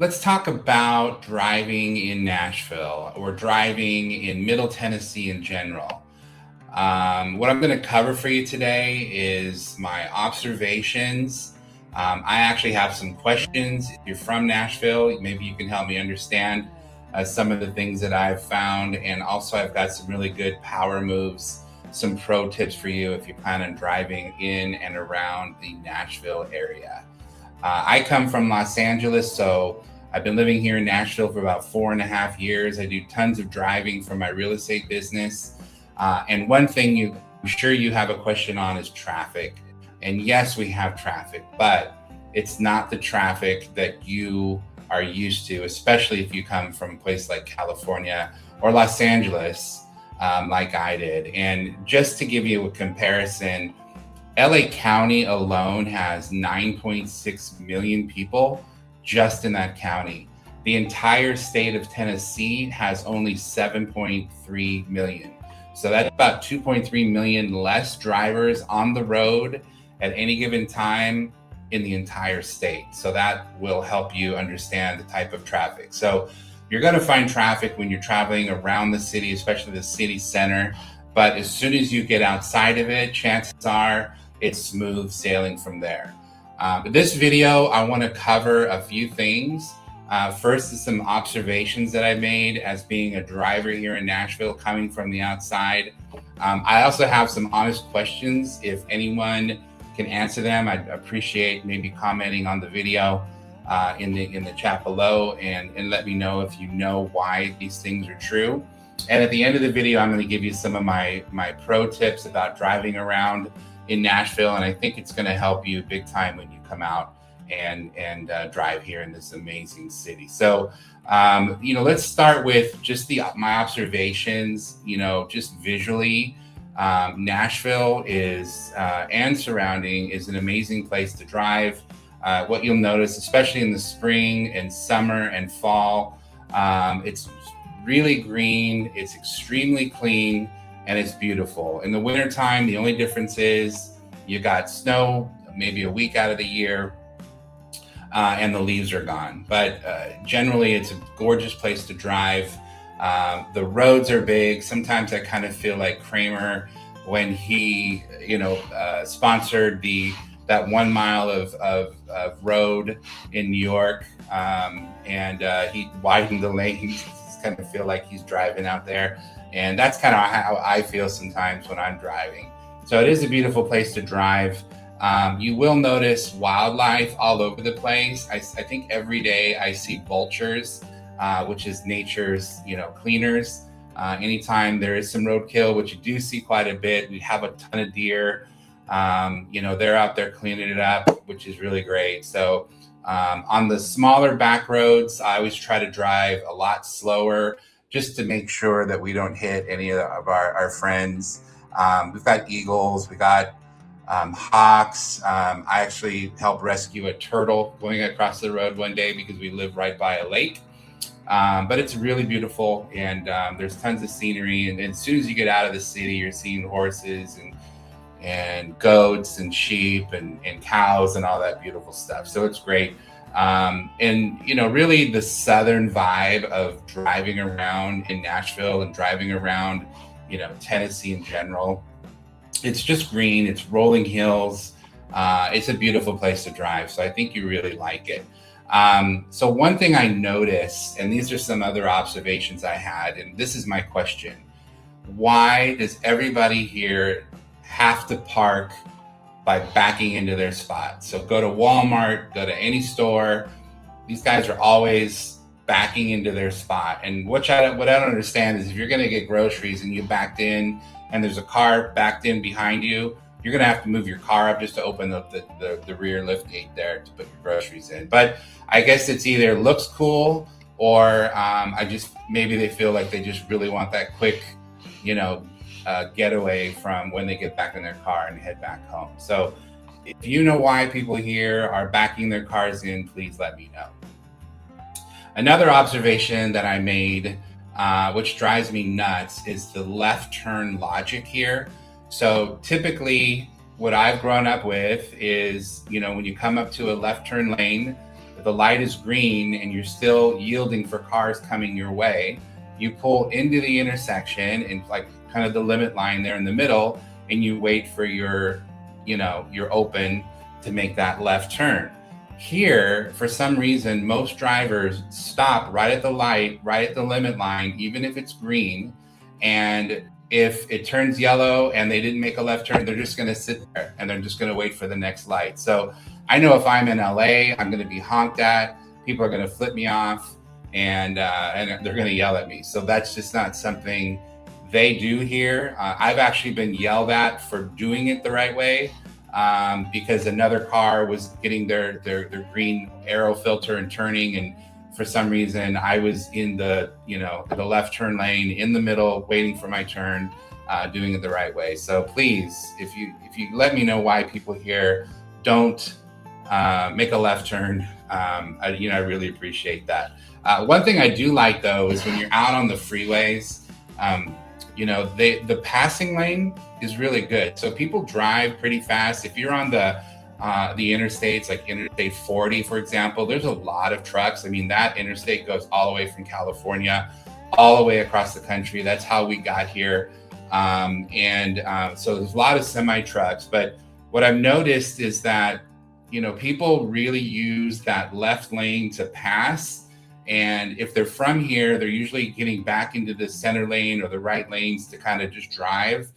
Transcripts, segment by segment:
let's talk about driving in Nashville or driving in Middle Tennessee in general. What I'm going to cover for you today is my observations. I actually have some questions. If you're from Nashville, maybe you can help me understand some of the things that I've found. And also, I've got some really good power moves, some pro tips for you if you plan on driving in and around the Nashville area. I come from Los Angeles, so I've been living here in Nashville for about 4.5 years. I do tons of driving for my real estate business. And one thing I'm sure you have a question on is traffic. And yes, we have traffic, but it's not the traffic that you are used to, especially if you come from a place like California or Los Angeles, like I did. And just to give you a comparison, LA County alone has 9.6 million people just in that county. The entire state of Tennessee has only 7.3 million. So that's about 2.3 million less drivers on the road at any given time in the entire state. So that will help you understand the type of traffic. So you're going to find traffic when you're traveling around the city, especially the city center. But as soon as you get outside of it, chances are it's smooth sailing from there. But this video, I want to cover a few things. First is some observations that I made as being a driver here in Nashville, coming from the outside. I also have some honest questions. If anyone can answer them, I'd appreciate maybe commenting on the video in the chat below, and let me know if you know why these things are true. And at the end of the video, I'm going to give you some of my pro tips about driving around in Nashville, and I think it's going to help you big time when you come out and drive here in this amazing city. So, let's start with just my observations. Just visually, Nashville is and surrounding is an amazing place to drive. What you'll notice, especially in the spring and summer and fall, it's really green, it's extremely clean, and it's beautiful. In the wintertime, the only difference is you got snow maybe a week out of the year, and the leaves are gone. But generally, it's a gorgeous place to drive. The roads are big. Sometimes I kind of feel like Kramer when he, sponsored that 1 mile of road in New York, and he widened the lanes. Kind of feel like he's driving out there, and that's kind of how I feel sometimes when I'm driving. So it is a beautiful place to drive. You will notice wildlife all over the place. I think every day I see vultures, which is nature's cleaners. Anytime there is some roadkill, which you do see quite a bit, we have a ton of deer. They're out there cleaning it up, which is really great. So on the smaller back roads, I always try to drive a lot slower just to make sure that we don't hit any of our friends. We've got eagles, we got hawks. I actually helped rescue a turtle going across the road one day because we live right by a lake. But it's really beautiful, and there's tons of scenery. And as soon as you get out of the city, you're seeing horses and goats and sheep and cows and all that beautiful stuff. So it's great. Really the southern vibe of driving around in Nashville and driving around, Tennessee in general. It's just green, it's rolling hills. It's a beautiful place to drive. So I think you really like it. So one thing I noticed, and these are some other observations I had, and this is my question: why does everybody here have to park by backing into their spot? So go to Walmart, go to any store, these guys are always backing into their spot. And what I don't understand is if you're going to get groceries and you backed in and there's a car backed in behind you, you're going to have to move your car up just to open up the rear lift gate there to put your groceries in. But I guess it's either looks cool or maybe they feel like they just really want that quick, getaway from when they get back in their car and head back home. So if you know why people here are backing their cars in, please let me know. Another observation that I made, which drives me nuts, is the left turn logic here. So typically what I've grown up with is, when you come up to a left turn lane, the light is green and you're still yielding for cars coming your way, you pull into the intersection and like kind of the limit line there in the middle, and you wait for your open to make that left turn. Here, for some reason, most drivers stop right at the light, right at the limit line, even if it's green. And if it turns yellow and they didn't make a left turn, they're just going to sit there and they're just going to wait for the next light. So I know if I'm in LA, I'm going to be honked at. People are going to flip me off, and they're going to yell at me. So that's just not something they do here. I've actually been yelled at for doing it the right way, because another car was getting their green arrow filter and turning, and for some reason I was in the left turn lane in the middle waiting for my turn, doing it the right way. So please, if you let me know why people here don't make a left turn, I really appreciate that. One thing I do like though is when you're out on the freeways, the passing lane is really good. So people drive pretty fast. If you're on the interstates, like Interstate 40, for example, there's a lot of trucks. I mean, that interstate goes all the way from California, all the way across the country. That's how we got here. So there's a lot of semi trucks. But what I've noticed is that, people really use that left lane to pass. And if they're from here, they're usually getting back into the center lane or the right lanes to kind of just drive,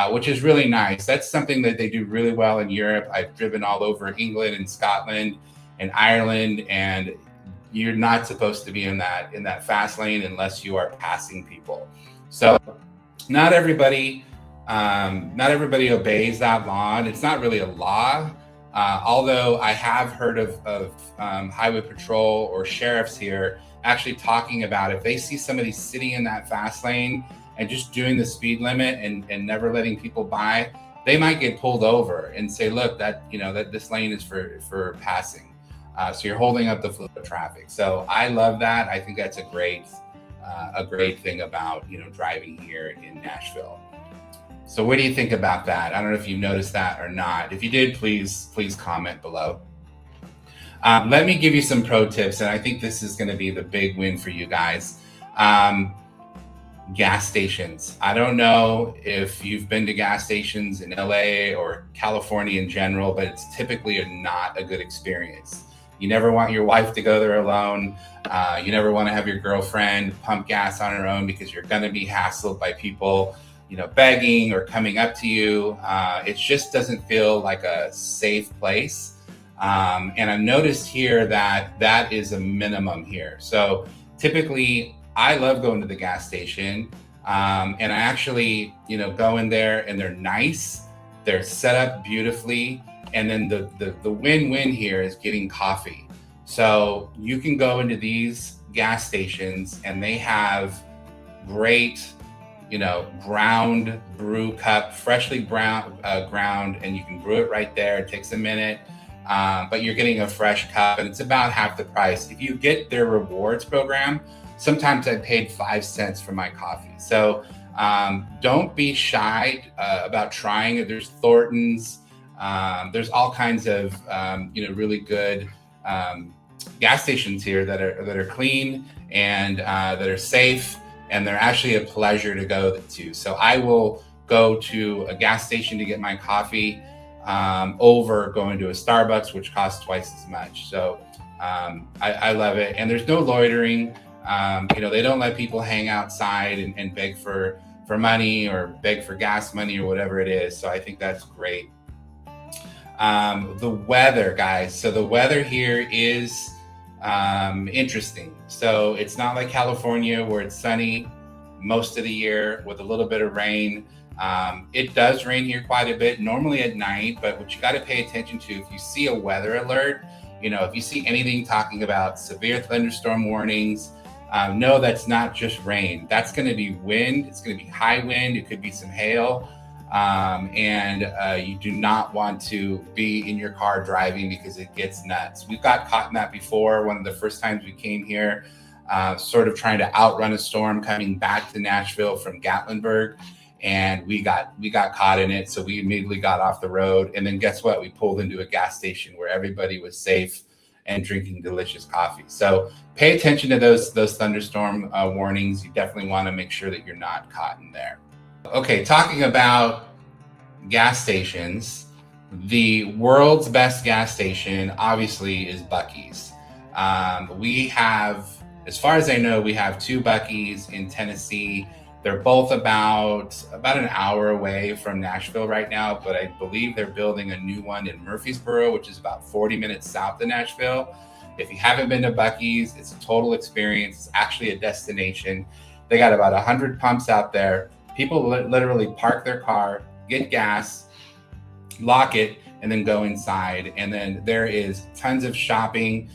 which is really nice. That's something that they do really well in Europe. I've driven all over England and Scotland and Ireland, and you're not supposed to be in that fast lane unless you are passing people. So not everybody obeys that law. And it's not really a law. Although I have heard of highway patrol or sheriffs here actually talking about if they see somebody sitting in that fast lane and just doing the speed limit and never letting people by, they might get pulled over and say, look, that this lane is for passing. So you're holding up the flow of traffic. So I love that. I think that's a great thing about, driving here in Nashville. So what do you think about that? I don't know if you noticed that or not. If you did, please comment below. Let me give you some pro tips, and I think this is going to be the big win for you guys. Gas stations. I don't know if you've been to gas stations in LA or California in general, but it's typically not a good experience. You never want your wife to go there alone. You never want to have your girlfriend pump gas on her own because you're going to be hassled by people begging or coming up to you. It just doesn't feel like a safe place. And I've noticed here that is a minimum here. So typically I love going to the gas station. And I actually, go in there and they're nice. They're set up beautifully. And then the win-win here is getting coffee. So you can go into these gas stations and they have great ground brew cup, freshly ground, and you can brew it right there. It takes a minute, but you're getting a fresh cup, and it's about half the price. If you get their rewards program, sometimes I paid 5 cents for my coffee. So don't be shy about trying it. There's Thornton's, there's all kinds of really good gas stations here that are clean and that are safe. And they're actually a pleasure to go to. So I will go to a gas station to get my coffee over going to a Starbucks, which costs twice as much. So I love it. And there's no loitering. They don't let people hang outside and beg for money or beg for gas money or whatever it is. So I think that's great. The weather, guys. So the weather here is interesting. So it's not like California where it's sunny most of the year with a little bit of rain. It does rain here quite a bit, normally at night, but what you got to pay attention to, if you see a weather alert, if you see anything talking about severe thunderstorm warnings, no, that's not just rain. That's going to be wind. It's going to be high wind. It could be some hail. You do not want to be in your car driving because it gets nuts. We've got caught in that before. One of the first times we came here, sort of trying to outrun a storm coming back to Nashville from Gatlinburg, and we got caught in it. So we immediately got off the road, and then guess what? We pulled into a gas station where everybody was safe and drinking delicious coffee. So pay attention to those thunderstorm warnings. You definitely want to make sure that you're not caught in there. Okay, talking about gas stations, the world's best gas station obviously is Buc-ee's. We have, as far as I know, we have two Buc-ee's in Tennessee. They're both about an hour away from Nashville right now, but I believe they're building a new one in Murfreesboro, which is about 40 minutes south of Nashville. If you haven't been to Buc-ee's, it's a total experience. It's actually a destination. They got about 100 pumps out there. People literally park their car, get gas, lock it, and then go inside. And then there is tons of shopping.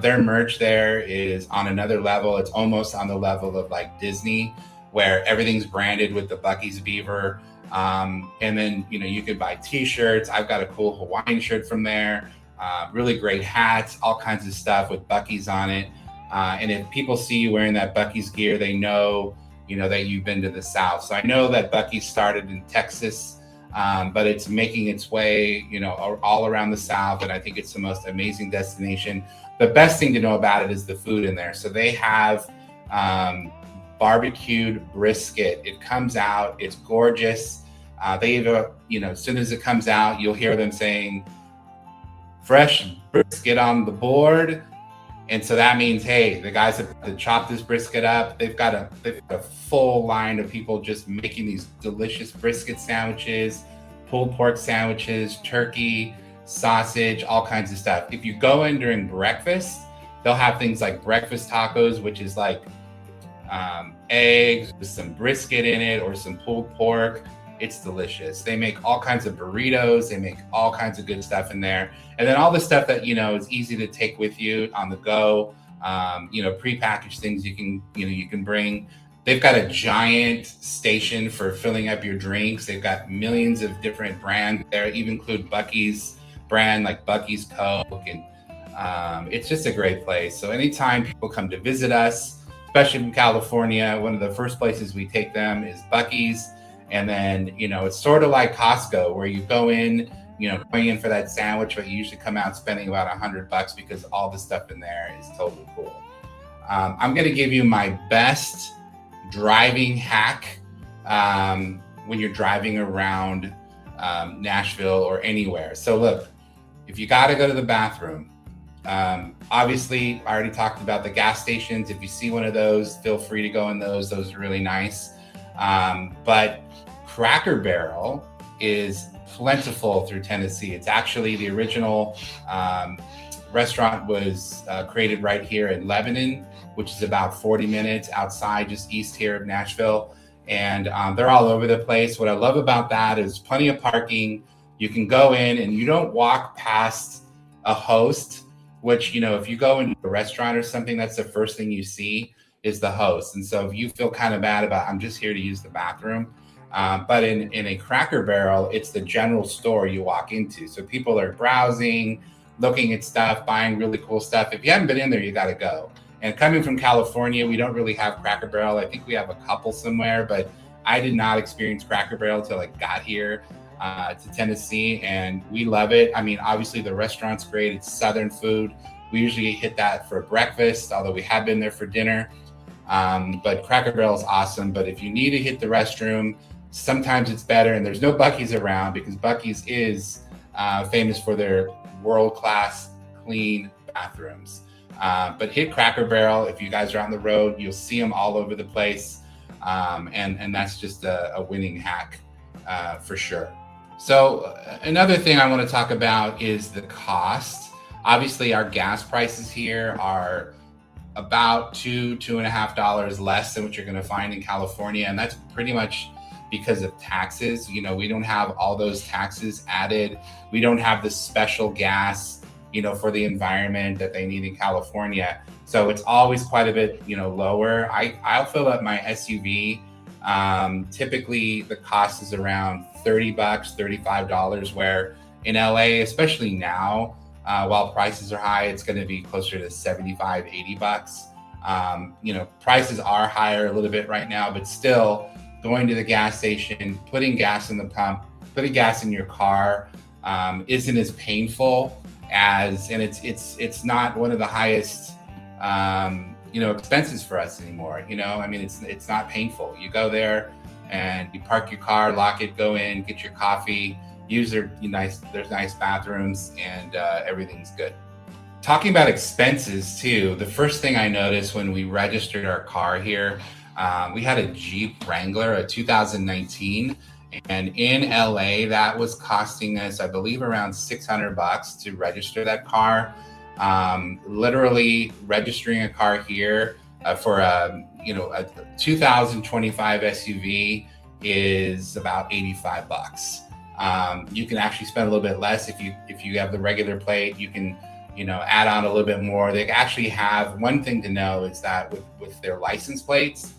Their merch there is on another level. It's almost on the level of like Disney, where everything's branded with the Buc-ee's beaver. And then, you could buy t-shirts. I've got a cool Hawaiian shirt from there. Really great hats, all kinds of stuff with Buc-ee's on it. And if people see you wearing that Buc-ee's gear, they know, that you've been to the South. So I know that Buc-ee's started in Texas, but it's making its way, all around the South. And I think it's the most amazing destination. The best thing to know about it is the food in there. So they have barbecued brisket. It comes out, it's gorgeous. They even, as soon as it comes out, you'll hear them saying, fresh brisket on the board. And so that means, hey, the guys that chop this brisket up, they've got a full line of people just making these delicious brisket sandwiches, pulled pork sandwiches, turkey, sausage, all kinds of stuff. If you go in during breakfast, they'll have things like breakfast tacos, which is like eggs with some brisket in it or some pulled pork. It's delicious. They make all kinds of burritos. They make all kinds of good stuff in there. And then all the stuff that, is easy to take with you on the go, prepackaged things you can bring. They've got a giant station for filling up your drinks. They've got millions of different brands there, even include Buc-ee's brand, like Buc-ee's Coke. And it's just a great place. So anytime people come to visit us, especially from California, one of the first places we take them is Buc-ee's. And then, it's sort of like Costco, where you go in, going in for that sandwich, but you usually come out spending about $100 because all the stuff in there is totally cool. I'm going to give you my best driving hack when you're driving around Nashville or anywhere. So look, if you got to go to the bathroom, obviously I already talked about the gas stations. If you see one of those, feel free to go in those. Those are really nice. But Cracker Barrel is plentiful through Tennessee. It's actually the original restaurant was created right here in Lebanon, which is about 40 minutes outside, just east here of Nashville. And they're all over the place. What I love about that is plenty of parking. You can go in and you don't walk past a host, which, if you go into a restaurant or something, that's the first thing you see is the host. And so if you feel kind of bad about, I'm just here to use the bathroom. But in a Cracker Barrel, it's the general store you walk into. So people are browsing, looking at stuff, buying really cool stuff. If you haven't been in there, you got to go. And coming from California, we don't really have Cracker Barrel. I think we have a couple somewhere, but I did not experience Cracker Barrel until I got here to Tennessee, and we love it. I mean, obviously the restaurant's great. It's Southern food. We usually hit that for breakfast, although we have been there for dinner. But Cracker Barrel is awesome. But if you need to hit the restroom, sometimes it's better. And there's no Buc-ee's around because Buc-ee's is famous for their world-class clean bathrooms. But hit Cracker Barrel. If you guys are on the road, you'll see them all over the place. And that's just a winning hack for sure. So another thing I want to talk about is the cost. Obviously, our gas prices here are about $2.50 less than what you're going to find in California. And that's pretty much because of taxes. We don't have all those taxes added. We don't have the special gas, for the environment that they need in California. So it's always quite a bit, lower. I'll fill up my SUV. Typically the cost is around $30, $35, where in LA, especially now, while prices are high, it's going to be closer to $75, $80. Prices are higher a little bit right now, but still going to the gas station, putting gas in the pump, putting gas in your car isn't as painful and it's not one of the highest expenses for us anymore. I mean, it's not painful. You go there and you park your car, lock it, go in, get your coffee, use there's nice bathrooms, and everything's good. Talking about expenses too, the first thing I noticed when we registered our car here, we had a Jeep Wrangler, a 2019, and in LA that was costing us, I believe, around $600 to register that car. Literally registering a car here for a 2025 SUV is about $85. You can actually spend a little bit less if you have the regular plate. You can add on a little bit more. They actually have, one thing to know is that with their license plates,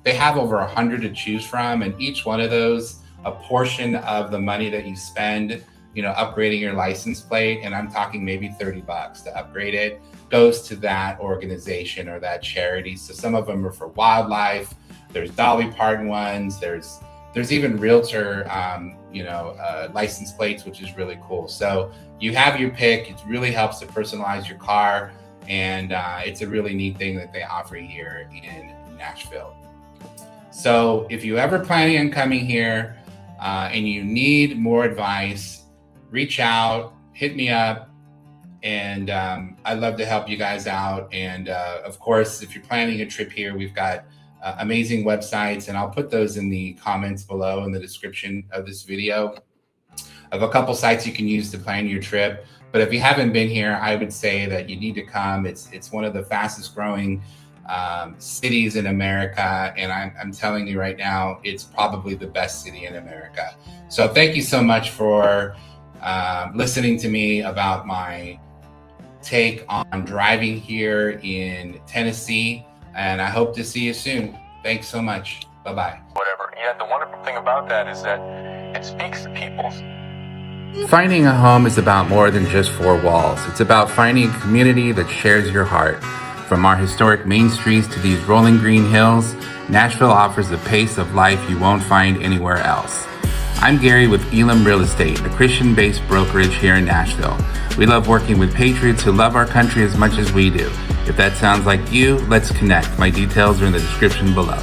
they have over 100 to choose from, and each one of those, a portion of the money that you spend upgrading your license plate, and I'm talking maybe $30 to upgrade it, goes to that organization or that charity. So some of them are for wildlife. There's Dolly Parton ones. There's even realtor, license plates, which is really cool. So you have your pick. It really helps to personalize your car, and it's a really neat thing that they offer here in Nashville. So if you ever planning on coming here and you need more advice, reach out, hit me up, and I'd love to help you guys out. And of course, if you're planning a trip here, we've got amazing websites, and I'll put those in the comments below in the description of this video, of a couple sites you can use to plan your trip. But if you haven't been here, I would say that you need to come. It's one of the fastest growing cities in America, and I'm telling you right now, it's probably the best city in America. So thank you so much for listening to me about my take on driving here in Tennessee, and I hope to see you soon. Thanks so much. Bye-bye. Whatever. Yeah, the wonderful thing about that is that it speaks to people. Finding a home is about more than just four walls. It's about finding a community that shares your heart. From our historic main streets to these rolling green hills, Nashville offers a pace of life you won't find anywhere else. I'm Gary with Elam Real Estate, a Christian-based brokerage here in Nashville. We love working with patriots who love our country as much as we do. If that sounds like you, let's connect. My details are in the description below.